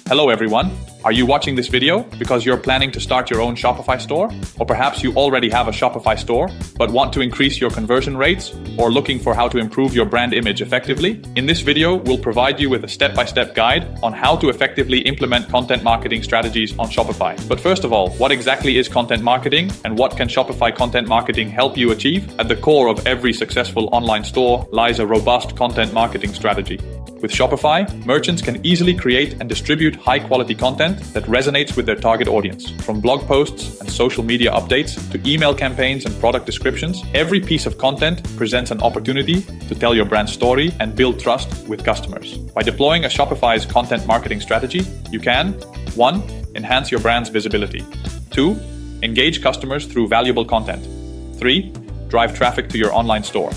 Hello everyone. Are you watching this video because you're planning to start your own Shopify store? Or perhaps you already have a Shopify store, but want to increase your conversion rates or looking for how to improve your brand image effectively? In this video, we'll provide you with a step-by-step guide on how to effectively implement content marketing strategies on Shopify. But first of all, what exactly is content marketing and what can Shopify content marketing help you achieve? At the core of every successful online store lies a robust content marketing strategy. With Shopify, merchants can easily create and distribute high-quality content that resonates with their target audience. From blog posts and social media updates to email campaigns and product descriptions, every piece of content presents an opportunity to tell your brand story and build trust with customers. By deploying a Shopify's content marketing strategy, you can 1. Enhance your brand's visibility. 2. Engage customers through valuable content. 3. Drive traffic to your online store.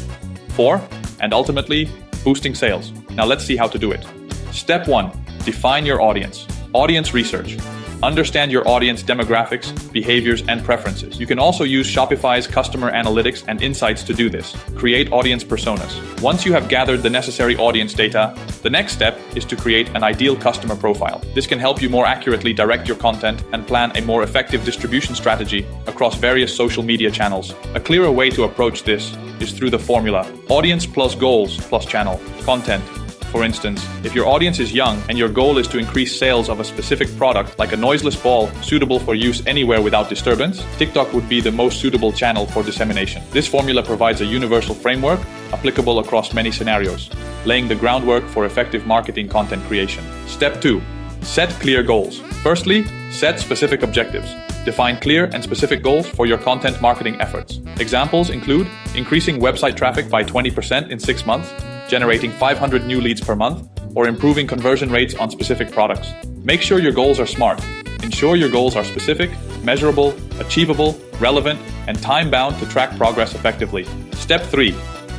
4. And ultimately, boosting sales. Now let's see how to do it. Step 1. Define your audience. Audience research. Understand your audience demographics, behaviors, and preferences. You can also use Shopify's customer analytics and insights to do this. Create audience personas. Once you have gathered the necessary audience data, the next step is to create an ideal customer profile. This can help you more accurately direct your content and plan a more effective distribution strategy across various social media channels. A clearer way to approach this is through the formula audience plus goals plus channel content. For instance, if your audience is young and your goal is to increase sales of a specific product like a noiseless ball suitable for use anywhere without disturbance, TikTok would be the most suitable channel for dissemination. This formula provides a universal framework applicable across many scenarios, laying the groundwork for effective marketing content creation. Step 2. Set clear goals. Firstly, set specific objectives. Define clear and specific goals for your content marketing efforts. Examples include increasing website traffic by 20% in 6 months, generating 500 new leads per month, or improving conversion rates on specific products. Make sure your goals are SMART. Ensure your goals are specific, measurable, achievable, relevant, and time-bound to track progress effectively. Step 3.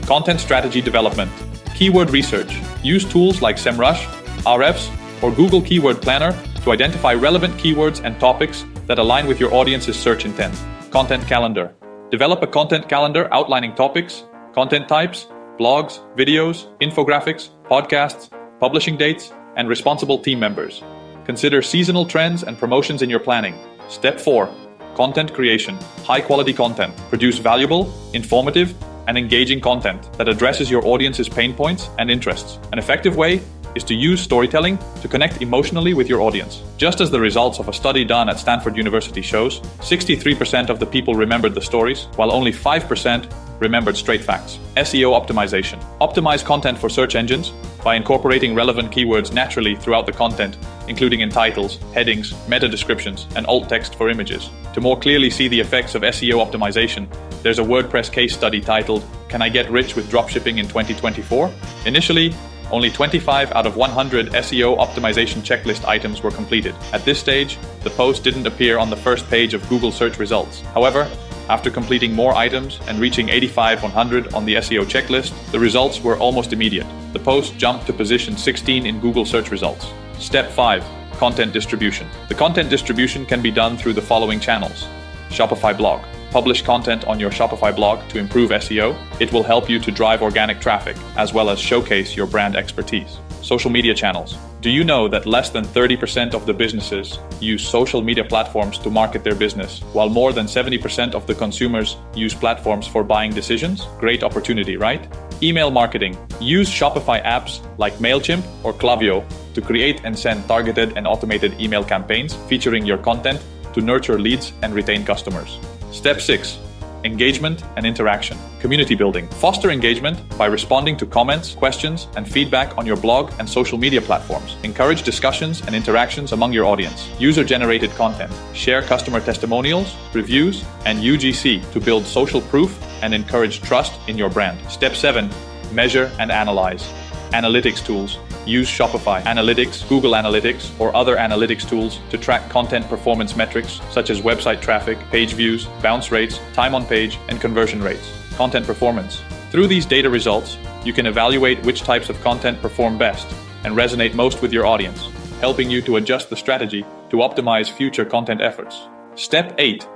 Content strategy development. Keyword research. Use tools like SEMrush, Ahrefs, or Google Keyword Planner to identify relevant keywords and topics that align with your audience's search intent. Content calendar. Develop a content calendar outlining topics, content types, blogs, videos, infographics, podcasts, publishing dates, and responsible team members. Consider seasonal trends and promotions in your planning. Step 4. Content creation. High-quality content. Produce valuable, informative, and engaging content that addresses your audience's pain points and interests. An effective way is to use storytelling to connect emotionally with your audience. Just as the results of a study done at Stanford University shows, 63% of the people remembered the stories, while only 5% remembered straight facts. SEO optimization. Optimize content for search engines by incorporating relevant keywords naturally throughout the content, including in titles, headings, meta descriptions, and alt text for images. To more clearly see the effects of SEO optimization, there's a WordPress case study titled, "Can I Get Rich with Dropshipping in 2024?" Initially, only 25 out of 100 SEO optimization checklist items were completed. At this stage, the post didn't appear on the first page of Google search results. However, after completing more items and reaching 85/100 on the SEO checklist, the results were almost immediate. The post jumped to position 16 in Google search results. Step 5. Content distribution. The content distribution can be done through the following channels. Shopify blog. Publish content on your Shopify blog to improve SEO. It will help you to drive organic traffic, as well as showcase your brand expertise. Social media channels. Do you know that less than 30% of the businesses use social media platforms to market their business, while more than 70% of the consumers use platforms for buying decisions? Great opportunity, right? Email marketing. Use Shopify apps like MailChimp or Klaviyo to create and send targeted and automated email campaigns featuring your content to nurture leads and retain customers. Step 6. Engagement and interaction. Community building. Foster engagement by responding to comments, questions, and feedback on your blog and social media platforms. Encourage discussions and interactions among your audience. User-generated content. Share customer testimonials, reviews, and UGC to build social proof and encourage trust in your brand. Step 7. Measure and analyze. Analytics tools. Use Shopify Analytics, Google Analytics, or other analytics tools to track content performance metrics such as website traffic, page views, bounce rates, time on page, and conversion rates. Content performance. Through these data results, you can evaluate which types of content perform best and resonate most with your audience, helping you to adjust the strategy to optimize future content efforts. Step 8.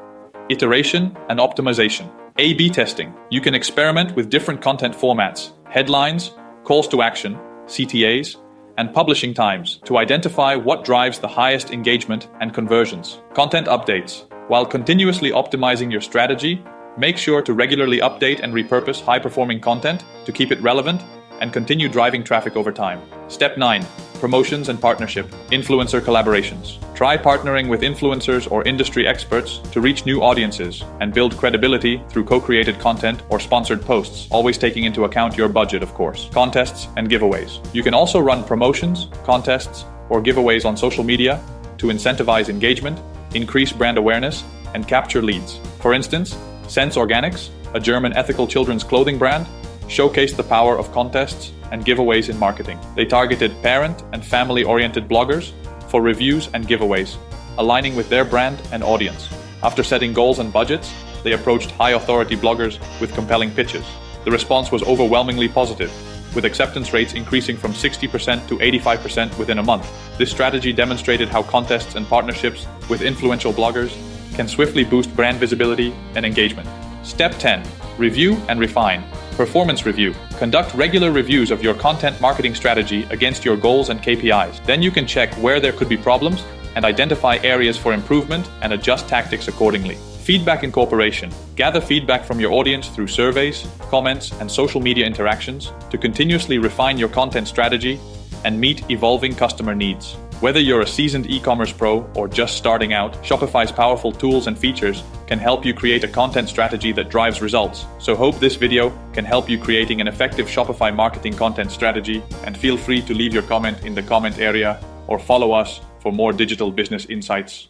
Iteration and optimization. A/B testing. You can experiment with different content formats, headlines, calls to action, CTAs, and publishing times to identify what drives the highest engagement and conversions. Content updates. While continuously optimizing your strategy, make sure to regularly update and repurpose high-performing content to keep it relevant and continue driving traffic over time. Step 9. Promotions and partnership. Influencer collaborations. Try partnering with influencers or industry experts to reach new audiences and build credibility through co-created content or sponsored posts, always taking into account your budget, of course. Contests and giveaways. You can also run promotions, contests, or giveaways on social media to incentivize engagement, increase brand awareness, and capture leads. For instance, Sense Organics, a German ethical children's clothing brand, showcased the power of contests and giveaways in marketing. They targeted parent and family-oriented bloggers for reviews and giveaways, aligning with their brand and audience. After setting goals and budgets, they approached high-authority bloggers with compelling pitches. The response was overwhelmingly positive, with acceptance rates increasing from 60% to 85% within a month. This strategy demonstrated how contests and partnerships with influential bloggers can swiftly boost brand visibility and engagement. Step 10. Review and refine. Performance review. Conduct regular reviews of your content marketing strategy against your goals and KPIs. Then you can check where there could be problems and identify areas for improvement and adjust tactics accordingly. Feedback incorporation. Gather feedback from your audience through surveys, comments, and social media interactions to continuously refine your content strategy and meet evolving customer needs. Whether you're a seasoned e-commerce pro or just starting out, Shopify's powerful tools and features can help you create a content strategy that drives results. So hope this video can help you creating an effective Shopify marketing content strategy, and feel free to leave your comment in the comment area or follow us for more digital business insights.